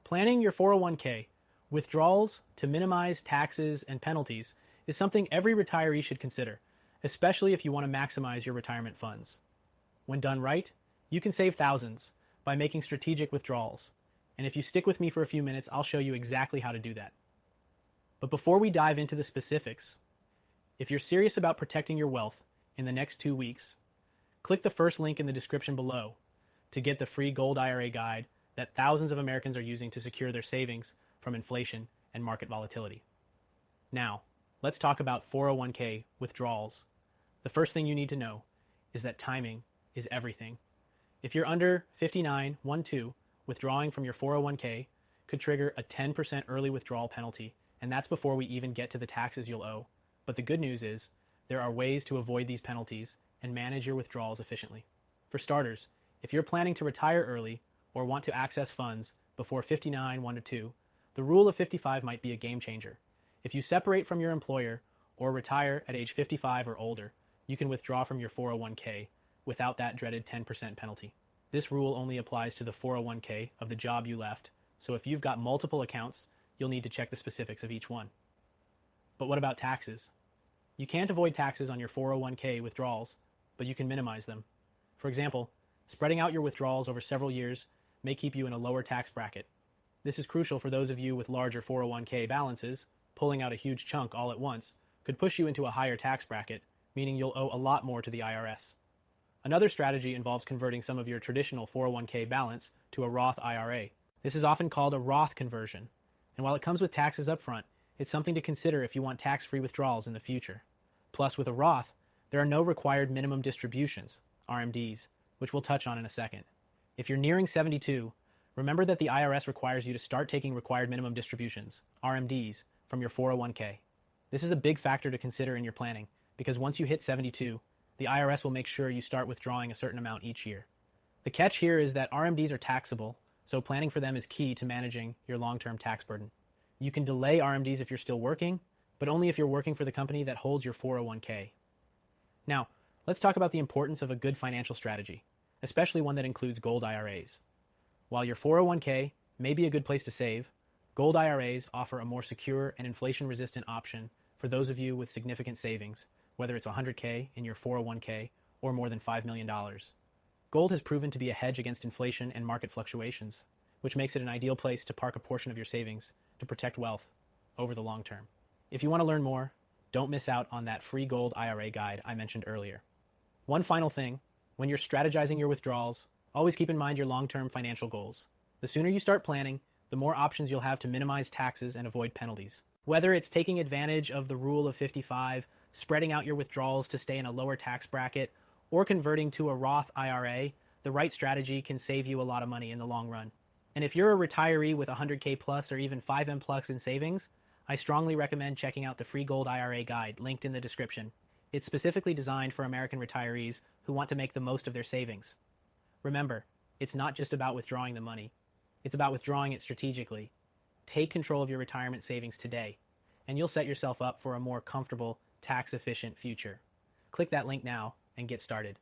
Planning your 401k, withdrawals to minimize taxes and penalties, is something every retiree should consider, especially if you want to maximize your retirement funds. When done right, you can save thousands by making strategic withdrawals. And if you stick with me for a few minutes, I'll show you exactly how to do that. But before we dive into the specifics, if you're serious about protecting your wealth in the next 2 weeks, click the first link in the description below to get the free Gold IRA guide that thousands of Americans are using to secure their savings from inflation and market volatility. Now, let's talk about 401k withdrawals. The first thing you need to know is that timing is everything. If you're under 59.12, withdrawing from your 401k could trigger a 10% early withdrawal penalty, and that's before we even get to the taxes you'll owe. But the good news is there are ways to avoid these penalties and manage your withdrawals efficiently. For starters, if you're planning to retire early or want to access funds before 59.12, the rule of 55 might be a game changer. If you separate from your employer or retire at age 55 or older, you can withdraw from your 401k without that dreaded 10% penalty. This rule only applies to the 401k of the job you left, so if you've got multiple accounts, you'll need to check the specifics of each one. But what about taxes? You can't avoid taxes on your 401k withdrawals, but you can minimize them. For example, spreading out your withdrawals over several years may keep you in a lower tax bracket. This is crucial for those of you with larger 401k balances. Pulling out a huge chunk all at once could push you into a higher tax bracket, meaning you'll owe a lot more to the IRS. Another strategy involves converting some of your traditional 401k balance to a Roth IRA. This is often called a Roth conversion, and while it comes with taxes up front, it's something to consider if you want tax-free withdrawals in the future. Plus, with a Roth, there are no required minimum distributions, RMDs, which we'll touch on in a second. If you're nearing 72, remember that the IRS requires you to start taking required minimum distributions, RMDs, from your 401k. This is a big factor to consider in your planning, because once you hit 72, the IRS will make sure you start withdrawing a certain amount each year. The catch here is that RMDs are taxable, so planning for them is key to managing your long-term tax burden. You can delay RMDs if you're still working, but only if you're working for the company that holds your 401k. Now, let's talk about the importance of a good financial strategy, especially one that includes gold IRAs. While your 401k may be a good place to save, gold IRAs offer a more secure and inflation-resistant option for those of you with significant savings, whether it's $100k in your 401k or more than $5 million. Gold has proven to be a hedge against inflation and market fluctuations, which makes it an ideal place to park a portion of your savings to protect wealth over the long term. If you want to learn more, don't miss out on that free gold IRA guide I mentioned earlier. One final thing, when you're strategizing your withdrawals, always keep in mind your long-term financial goals. The sooner you start planning, the more options you'll have to minimize taxes and avoid penalties. Whether it's taking advantage of the rule of 55, spreading out your withdrawals to stay in a lower tax bracket, or converting to a Roth IRA, the right strategy can save you a lot of money in the long run. And if you're a retiree with 100k plus or even 5M plus in savings, I strongly recommend checking out the free Gold IRA guide linked in the description. It's specifically designed for American retirees who want to make the most of their savings. Remember, it's not just about withdrawing the money. It's about withdrawing it strategically. Take control of your retirement savings today, and you'll set yourself up for a more comfortable, tax-efficient future. Click that link now and get started.